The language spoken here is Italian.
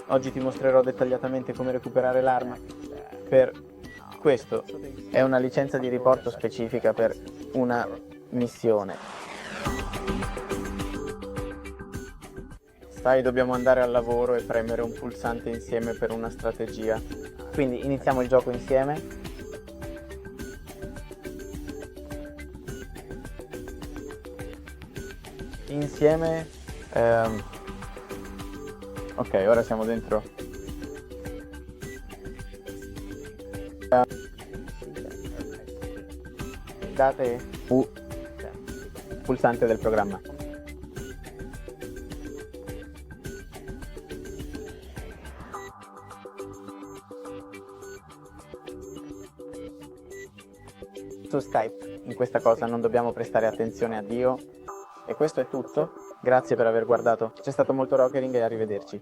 Oggi ti mostrerò dettagliatamente come recuperare l'arma. Per questo è una licenza di riporto specifica per una missione. Sai, dobbiamo andare al lavoro e premere un pulsante insieme per una strategia. Quindi iniziamo il gioco insieme. Insieme. Ok, ora siamo dentro. Date pulsante del programma. Su Skype, in questa cosa non dobbiamo prestare attenzione a Dio. E questo è tutto. Grazie per aver guardato. C'è stato molto rockering e arrivederci.